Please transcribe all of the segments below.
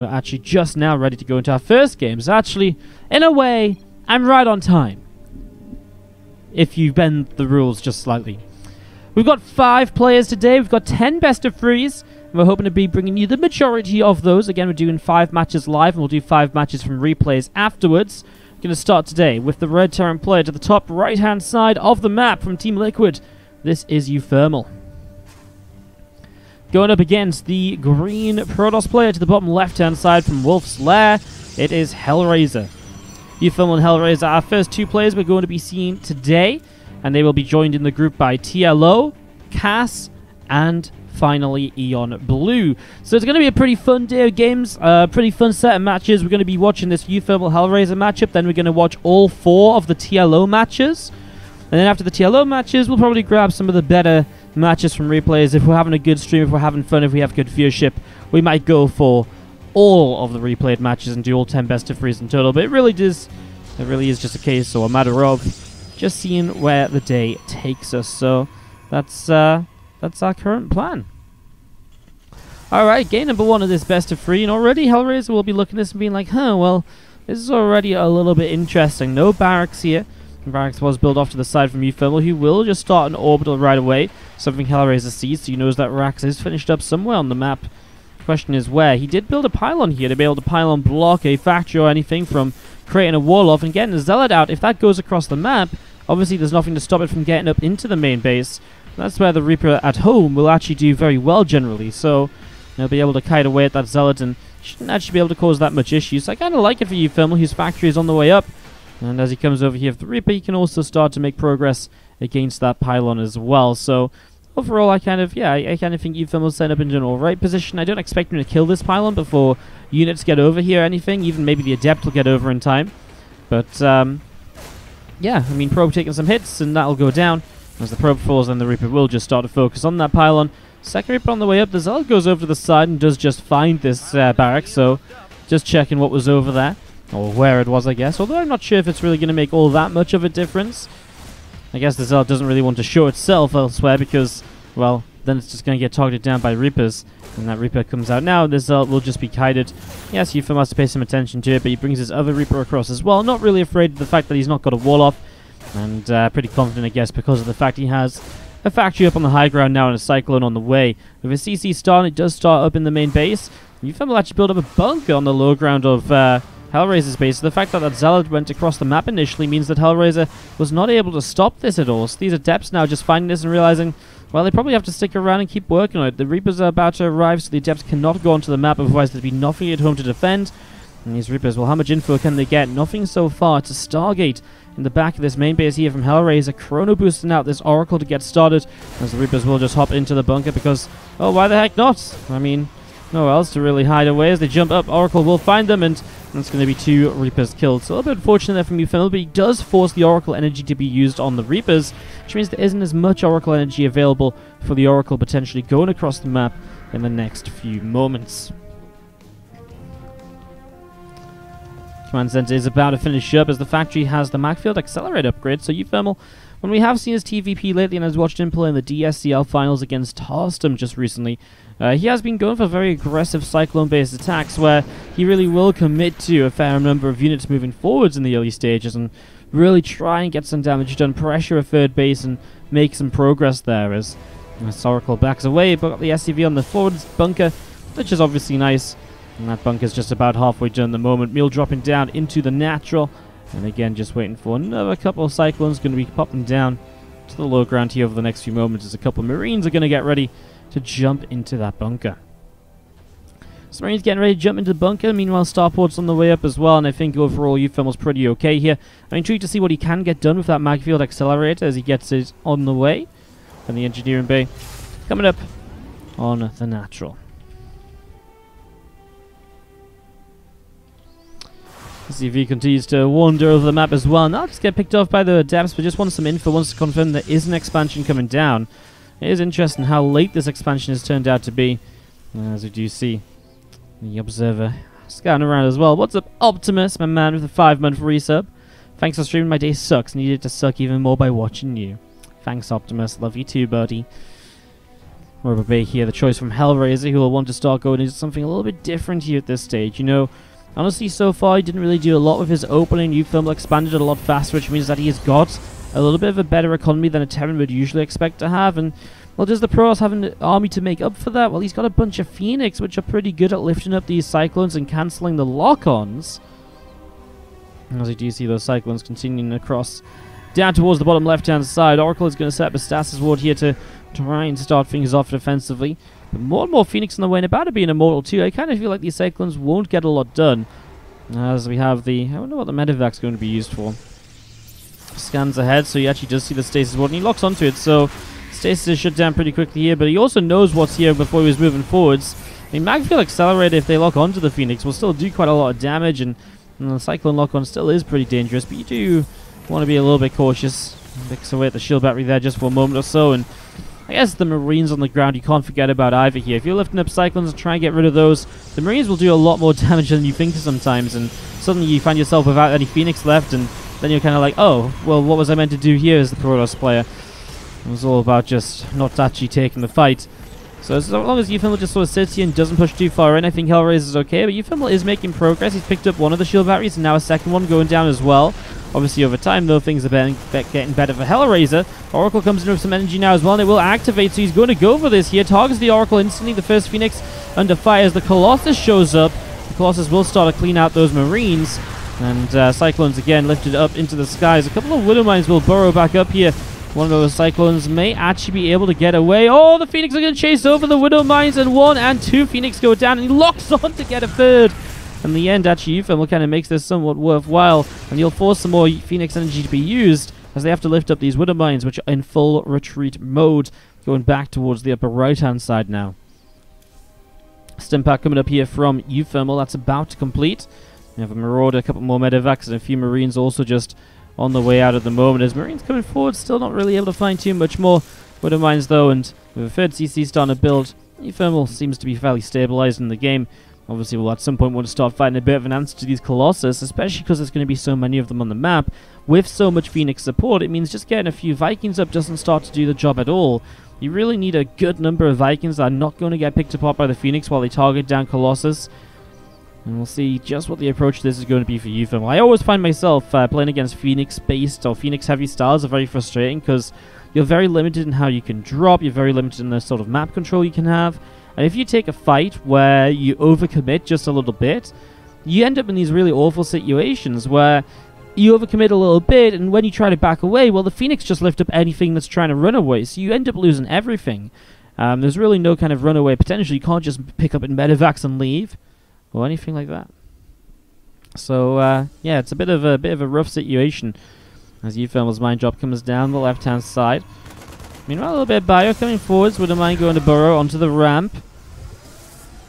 We're actually just now ready to go into our first game. So actually, in a way, I'm right on time. If you bend the rules just slightly. We've got 5 players today. We've got 10 best of 3s. We're hoping to be bringing you the majority of those. Again, we're doing 5 matches live, and we'll do 5 matches from replays afterwards. We're going to start today with the Red Terran player to the top right-hand side of the map from Team Liquid. This is uThermal. Going up against the green Protoss player to the bottom left-hand side from Wolf's Lair, it is Hellraiser. uThermal and Hellraiser are our first 2 players we're going to be seeing today, and they will be joined in the group by TLO, Cass, and finally Eon Blue. So it's going to be a pretty fun day of games, pretty fun set of matches. We're going to be watching this uThermal Hellraiser matchup, then we're going to watch all 4 of the TLO matches. And then after the TLO matches, we'll probably grab some of the better matches from replays. If we're having a good stream, if we're having fun, if we have good viewership, we might go for all of the replayed matches and do all 10 best of 3s in total. But it really is just a case or a matter of just seeing where the day takes us. So that's our current plan. Alright, game number 1 of this best of 3, and already Hellraiser will be looking at this and being like, well, this is already a little bit interesting. No barracks here. Barracks was built off to the side from uThermal, who will just start an orbital right away. Something Hellraiser sees, so he knows that Rax is finished up somewhere on the map. The question is where. He did build a pylon here to be able to pylon block a factory or anything from creating a wall off and getting a zealot out. If that goes across the map, obviously there's nothing to stop it from getting up into the main base. That's where the Reaper at home will actually do very well generally. So they'll be able to kite away at that zealot and shouldn't actually be able to cause that much issues. So I kind of like it for uThermal, whose factory is on the way up. And as he comes over here with the Reaper, he can also start to make progress against that pylon as well. So overall, I kind of think uThermal's set up in an alright position. I don't expect him to kill this pylon before units get over here or anything. Even maybe the Adept will get over in time. But yeah, I mean, Probe taking some hits, and that'll go down. As the Probe falls, then the Reaper will just start to focus on that pylon. Second Reaper on the way up. The Zealot goes over to the side and does just find this barrack. So just checking what was over there. Or where it was, I guess. Although I'm not sure if it's really going to make all that much of a difference. I guess the Zealot doesn't really want to show itself elsewhere because, well, then it's just going to get targeted down by Reapers. And that Reaper comes out now. The Zealot will just be kited. Yes, uThermal has to pay some attention to it, but he brings his other Reaper across as well. Not really afraid of the fact that he's not got a wall off. And pretty confident, I guess, because of the fact he has a factory up on the high ground now and a Cyclone on the way. With a CC starting, it does start up in the main base. uThermal actually built up a bunker on the low ground of Hellraiser's base. So the fact that that Zealot went across the map initially means that Hellraiser was not able to stop this at all. So these Adepts now just finding this and realizing, well, they probably have to stick around and keep working on it. The Reapers are about to arrive, so the Adepts cannot go onto the map, otherwise there'd be nothing at home to defend. And these Reapers, well, how much info can they get? Nothing so far. It's a Stargate in the back of this main base here from Hellraiser. Chrono boosting out this Oracle to get started, as the Reapers will just hop into the bunker because, oh, why the heck not? I mean, nowhere else to really hide away. As they jump up, Oracle will find them, and that's going to be 2 Reapers killed. So a little bit unfortunate there from uThermal, but he does force the Oracle energy to be used on the Reapers, which means there isn't as much Oracle energy available for the Oracle potentially going across the map in the next few moments. Command Center is about to finish up as the factory has the Macfield Accelerate upgrade. So uThermal, when we have seen his TvP lately and has watched him play in the DSCL finals against Tarstem just recently, he has been going for very aggressive Cyclone-based attacks where he really will commit to a fair number of units moving forwards in the early stages and really try and get some damage done, pressure a third base and make some progress there as Oracle backs away, but the SCV on the forward bunker, which is obviously nice. And that bunker's just about halfway done at the moment. Meal dropping down into the natural. And again, just waiting for another couple of Cyclones. Going to be popping down to the low ground here over the next few moments as a couple of Marines are going to get ready to jump into that bunker. So Marines getting ready to jump into the bunker. Meanwhile, Starport's on the way up as well. And I think overall, uThermal's pretty okay here. I'm intrigued to see what he can get done with that Magfield Accelerator as he gets it on the way. And the Engineering Bay coming up on the natural. CV continues to wander over the map as well. Not just get picked off by the Adepts, but just wants some info, wants to confirm there is an expansion coming down. It is interesting how late this expansion has turned out to be. As we do see the Observer scouting around as well. What's up, Optimus, my man with a 5-month resub? Thanks for streaming. My day sucks. Needed to suck even more by watching you. Thanks, Optimus. Love you too, buddy. Rubber Bay here, the choice from Hellraiser, who will want to start going into something a little bit different here at this stage. You know, honestly, so far he didn't really do a lot with his opening. uThermal expanded a lot faster, which means that he has got a little bit of a better economy than a Terran would usually expect to have. And, well, does the Protoss have an army to make up for that? Well, he's got a bunch of Phoenix, which are pretty good at lifting up these Cyclones and cancelling the lock-ons. As you do see those Cyclones continuing across down towards the bottom left-hand side. Oracle is going to set up a Stasis Ward here to try and start things off defensively. But more and more Phoenix on the way, and about to be an Immortal too. I kind of feel like these Cyclones won't get a lot done. As we have the... I wonder what the Medevac's going to be used for. Scans ahead, so he actually does see the Stasis Ward, and he locks onto it, so Stasis is shut down pretty quickly here, but he also knows what's here before he was moving forwards. I mean, Magfield Accelerator, if they lock onto the Phoenix, will still do quite a lot of damage, and the Cyclone lock-on still is pretty dangerous, but you do want to be a little bit cautious. Mix away at the shield battery there just for a moment or so, and I guess the Marines on the ground you can't forget about either here. If you're lifting up Cyclones and try and get rid of those, the Marines will do a lot more damage than you think sometimes, and suddenly you find yourself without any Phoenix left, and then you're kind of like, oh, well, what was I meant to do here as the Protoss player? It was all about just not actually taking the fight. So as long as uThermal just sort of sits here and doesn't push too far in, I think Hellraiser is okay, but uThermal is making progress. He's picked up one of the shield batteries, and now a second one going down as well. Obviously, over time, though, things are getting better for Hellraiser. Oracle comes in with some energy now as well, and it will activate, so he's going to go for this here. Targets the Oracle instantly. The first Phoenix under fire as the Colossus shows up. The Colossus will start to clean out those Marines, and Cyclones again lifted up into the skies. A couple of Widow Mines will burrow back up here. One of those Cyclones may actually be able to get away. Oh, the Phoenix are going to chase over the Widow Mines, and 1 and 2 Phoenix go down, and he locks on to get a third. In the end, actually, uThermal kind of makes this somewhat worthwhile, and you'll force some more Phoenix energy to be used as they have to lift up these Widow Mines, which are in full retreat mode, going back towards the upper right-hand side now. Stimpak coming up here from uThermal. That's about to complete. We have a Marauder, a couple more Medevacs, and a few Marines also just on the way out at the moment. As Marines coming forward, still not really able to find too much more Widow Mines, though, and with a third CC starting to build, uThermal seems to be fairly stabilized in the game. Obviously, we'll at some point want to start fighting a bit of an answer to these Colossus, especially because there's going to be so many of them on the map. With so much Phoenix support, it means just getting a few Vikings up doesn't start to do the job at all. You really need a good number of Vikings that are not going to get picked apart by the Phoenix while they target down Colossus. And we'll see just what the approach to this is going to be for uThermal. I always find myself playing against Phoenix-based or Phoenix-heavy styles are very frustrating because you're very limited in how you can drop, you're very limited in the sort of map control you can have. And if you take a fight where you overcommit just a little bit, you end up in these really awful situations where you overcommit a little bit, and when you try to back away, well, the Phoenix just lift up anything that's trying to run away, so you end up losing everything. There's really no kind of runaway potential. You can't just pick up in Medevacs and leave, or anything like that. So, yeah, it's a bit of a rough situation as uThermal's mine drop comes down the left-hand side. Meanwhile, a little bit of bio coming forwards with a mine going to burrow onto the ramp.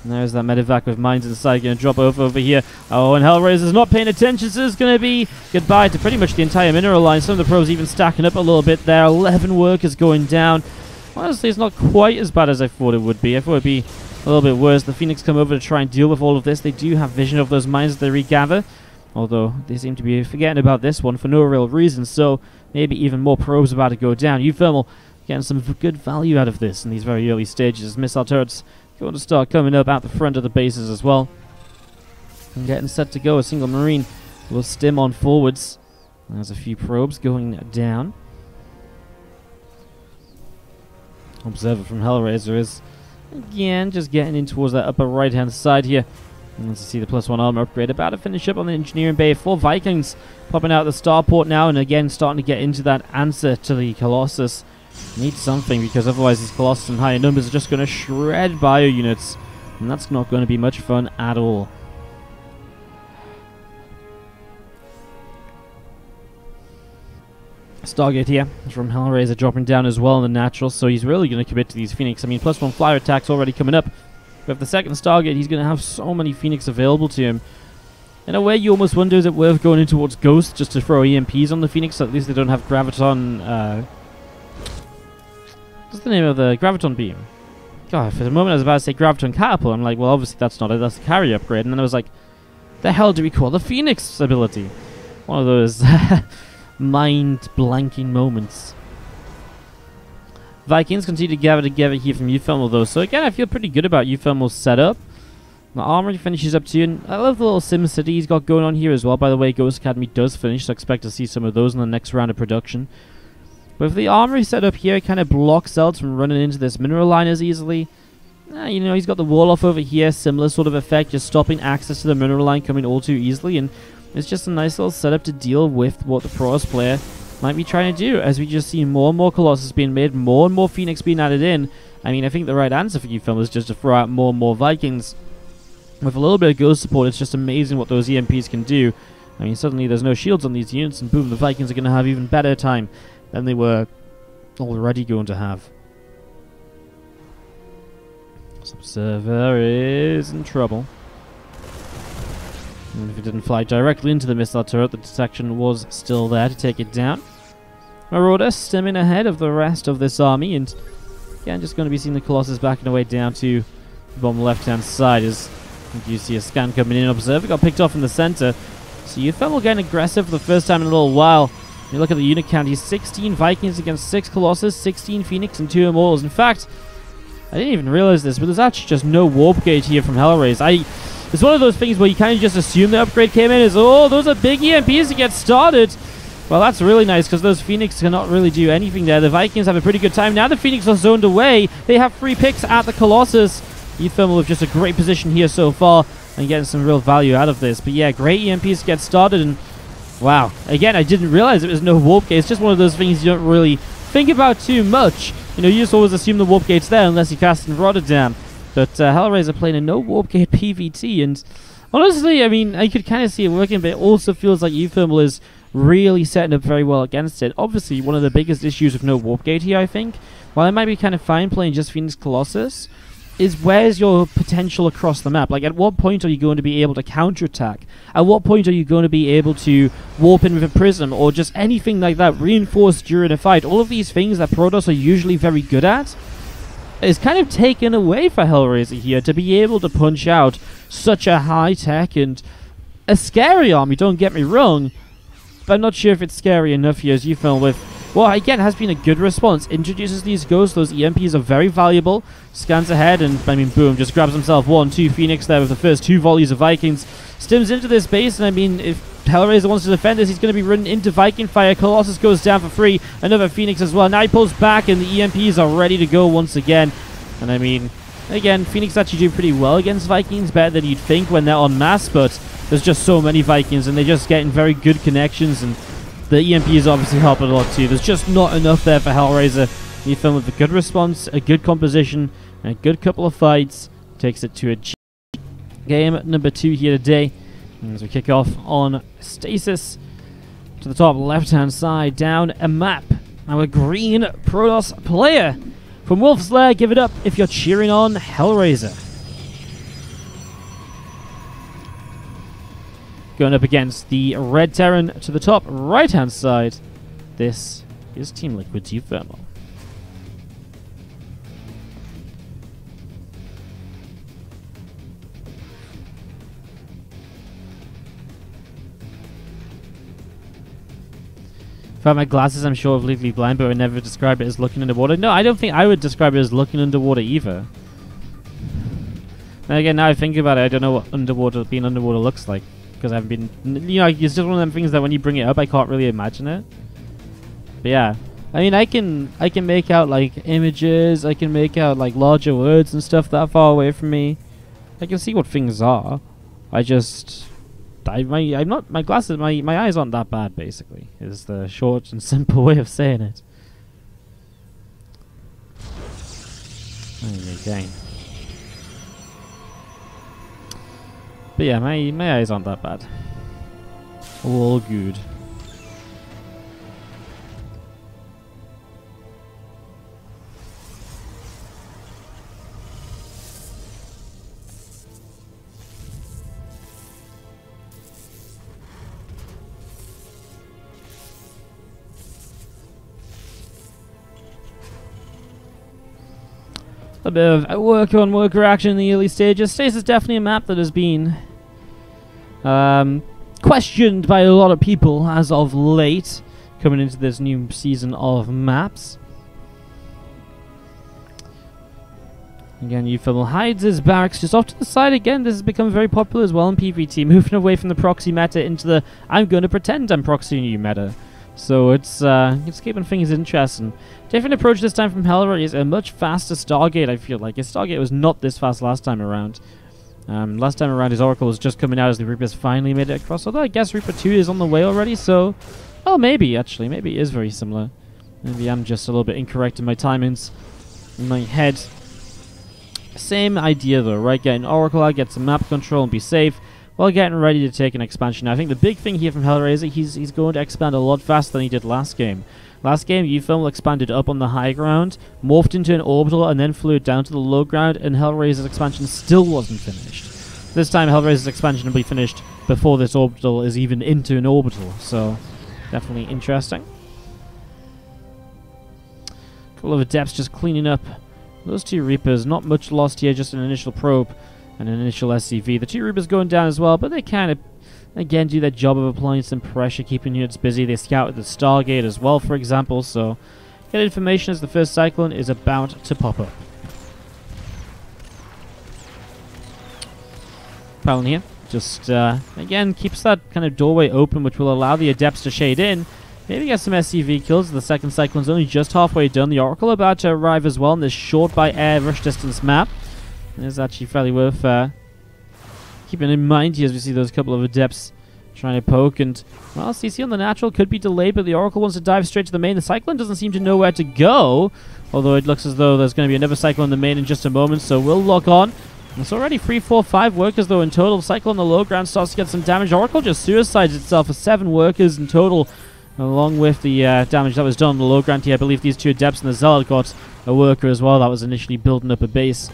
And there's that Medevac with mines inside, going to drop over here. Oh, and Hellraiser's not paying attention, so it's going to be goodbye to pretty much the entire mineral line. Some of the pros even stacking up a little bit there. 11 workers going down. Honestly, it's not quite as bad as I thought it would be. I thought it would be a little bit worse. The Phoenix come over to try and deal with all of this. They do have vision of those mines as they regather, although they seem to be forgetting about this one for no real reason, so maybe even more probes about to go down. uThermal getting some good value out of this in these very early stages. Missile turrets going to start coming up out the front of the bases as well. And getting set to go. A single Marine will stim on forwards. There's a few probes going down. Observer from Hellraiser is, again, just getting in towards that upper right-hand side here. And let's see the +1 armor upgrade. About to finish up on the engineering bay. 4 Vikings popping out the starport now, and again starting to get into that answer to the Colossus. Need something, because otherwise these Colossus in higher numbers are just going to shred bio units, and that's not going to be much fun at all. Stargate here from Hellraiser dropping down as well in the natural, so he's really going to commit to these Phoenix. I mean, +1 flyer attacks already coming up. With the second Stargate, he's going to have so many Phoenix available to him. In a way, you almost wonder, is it worth going in towards Ghost just to throw EMPs on the Phoenix, so at least they don't have Graviton... what's the name of the Graviton Beam? God, for the moment I was about to say Graviton Catapult. I'm like, well, obviously that's not it. That's the carry upgrade. And then I was like, the hell do we call the Phoenix ability? One of those mind-blanking moments. Vikings continue to gather together here from uThermal though. So again, I feel pretty good about uThermal's setup. The armory finishes up too, and I love the little Sim City he's got going on here as well. By the way, Ghost Academy does finish, so I expect to see some of those in the next round of production. But if the armory set up here, it kind of blocks out from running into this mineral line as easily. You know, he's got the wall off over here, similar sort of effect, just stopping access to the mineral line coming all too easily, and it's just a nice little setup to deal with what the Protoss player might be trying to do, as we just see more and more Colossus being made, more and more Phoenix being added in. I mean, I think the right answer for uThermal is just to throw out more and more Vikings. With a little bit of Ghost support, it's just amazing what those EMPs can do. I mean, suddenly there's no shields on these units, and boom, the Vikings are going to have even better time than they were already going to have. This observer is in trouble. And if it didn't fly directly into the missile turret, the detection was still there to take it down. Marauder stemming ahead of the rest of this army, and again, just going to be seeing the Colossus backing away down to the bottom left-hand side as you see a scan coming in. Observer got picked off in the center. So uThermal getting aggressive for the first time in a little while. You look at the unit count, he's 16 Vikings against 6 Colossus, 16 Phoenix, and 2 Immortals. In fact, I didn't even realize this, but there's actually just no warp gate here from Hellraiser. It's one of those things where you kind of just assume the upgrade came in as, oh, those are big EMPs to get started. Well, that's really nice, because those Phoenix cannot really do anything there. The Vikings have a pretty good time. Now the Phoenix are zoned away. They have free picks at the Colossus. uThermal with just a great position here so far and getting some real value out of this. But yeah, great EMPs to get started, and wow. Again, I didn't realize it was no warp gate. It's just one of those things you don't really think about too much. You know, you just always assume the warp gate's there unless you cast in Rotterdam. But Hellraiser playing a no warp gate PVT, and honestly, I mean, I could kind of see it working, but it also feels like uThermal is really setting up very well against it. Obviously, one of the biggest issues with no warp gate here, I think, while it might be kind of fine playing just Phoenix Colossus, is where's your potential across the map? Like, at what point are you going to be able to counterattack? At what point are you going to be able to warp in with a prism or just anything like that, reinforce during a fight? All of these things that Protoss are usually very good at is kind of taken away for Hellraiser here to be able to punch out such a high-tech and a scary army, don't get me wrong, but I'm not sure if it's scary enough here as uThermal with, well, again, has been a good response. Introduces these ghosts. Those EMPs are very valuable. Scans ahead and, I mean, boom, just grabs himself 1-2 Phoenix there with the first 2 volleys of Vikings. Stims into this base, and I mean, if Hellraiser wants to defend this, he's going to be running into Viking fire. Colossus goes down for free. Another Phoenix as well. Now he pulls back, and the EMPs are ready to go once again. And I mean, again, Phoenix actually do pretty well against Vikings, better than you'd think when they're en masse, but there's just so many Vikings, and they're just getting very good connections, and the EMPs obviously help a lot too. There's just not enough there for Hellraiser. uThermal with a good response, a good composition, and a good couple of fights takes it to a game number 2 here today. And as we kick off on Stasis, to the top left-hand side, down a map. Our green Protoss player from Wolf's Lair, give it up if you're cheering on Hellraiser. Going up against the red Terran to the top right-hand side. This is Team Liquid's uThermal. If I had my glasses, I'm sure of legally blind, but I would never describe it as looking underwater. No, I don't think I would describe it as looking underwater either. And again, now I think about it, I don't know what being underwater looks like. Because I haven't been, you know, it's just one of them things that when you bring it up, I can't really imagine it. But yeah, I mean, I can make out like images, I can make out like larger words and stuff that far away from me. I can see what things are. My glasses, my eyes aren't that bad. Basically, is the short and simple way of saying it. Okay. But yeah, my eyes aren't that bad. All good. A bit of worker action in the early stages. Stasis is definitely a map that has been questioned by a lot of people as of late, coming into this new season of maps. Again, uThermal hides his barracks just off to the side. Again, this has become very popular as well in PvT, moving away from the proxy meta into the I'm going to pretend I'm proxying you meta. So it's keeping things interesting. Different approach this time from Hellraiser, a much faster Stargate, I feel like. His Stargate was not this fast last time around. Last time around, his Oracle was just coming out as the Reapers finally made it across. Although I guess Reaper 2 is on the way already, so... Oh, maybe, actually. Maybe it is very similar. Maybe I'm just a little bit incorrect in my timings. In my head. Same idea though, right? Get an Oracle out, get some map control and be safe while getting ready to take an expansion. Now, I think the big thing here from Hellraiser, he's going to expand a lot faster than he did last game. Last game, uThermal expanded up on the high ground, morphed into an orbital, and then flew down to the low ground, and Hellraiser's expansion still wasn't finished. This time, Hellraiser's expansion will be finished before this orbital is even into an orbital, so definitely interesting. A couple of Adepts just cleaning up those two Reapers. Not much lost here, just an initial probe and an initial SCV. The two Reapers going down as well, but they kind of, again, do their job of applying some pressure, keeping units busy. They scout at the Stargate as well, for example, so get information as the first Cyclone is about to pop up. Prowling here, just, again, keeps that kind of doorway open, which will allow the Adepts to shade in. Maybe get some SCV kills. The second Cyclone's only just halfway done. The Oracle about to arrive as well in this short by air rush distance map. It's actually fairly worth keeping in mind here as we see those couple of Adepts trying to poke. And, well, CC on the natural could be delayed, but the Oracle wants to dive straight to the main. The Cyclone doesn't seem to know where to go, although it looks as though there's going to be another Cyclone in the main in just a moment, so we'll lock on. It's already 3, 4, 5 workers, though, in total. Cyclone on the low ground starts to get some damage. Oracle just suicides itself for 7 workers in total, along with the damage that was done on the low ground here. I believe these two Adepts and the Zealot got a worker as well that was initially building up a base.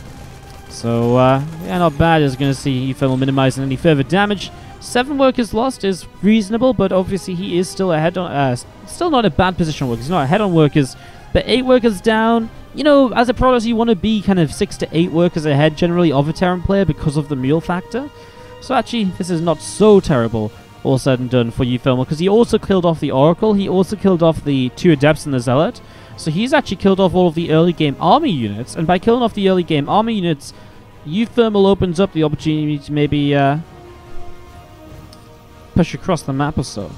So, yeah, not bad. Is going to see uThermal minimizing any further damage. 7 workers lost is reasonable, but obviously he is still ahead on, still not a bad position on workers. He's not ahead on workers, but 8 workers down. You know, as a product, you want to be kind of 6 to 8 workers ahead generally of a Terran player because of the mule factor. So actually, this is not so terrible, all said and done, for uThermal, because he also killed off the Oracle. He also killed off the 2 Adepts and the Zealot. So he's actually killed off all of the early game army units, and by killing off the early game army units, uThermal opens up the opportunity to maybe push across the map or so.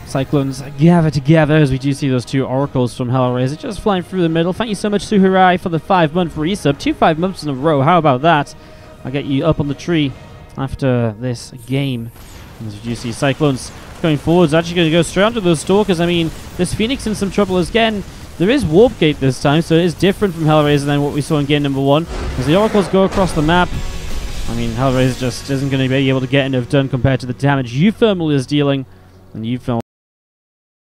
Cyclones gather together as we do see those 2 Oracles from Hellraiser just flying through the middle. Thank you so much, Suharai, for the 5-month resub. 2 5 months in a row. How about that? I'll get you up on the tree after this game. As you do see Cyclones going forwards, actually going to go straight onto those Stalkers. I mean, this Phoenix in some trouble again. There is Warp Gate this time, so it is different from Hellraiser than what we saw in game number 1. As the Oracles go across the map, I mean, Hellraiser just isn't going to be able to get enough done compared to the damage uThermal is dealing. And uThermal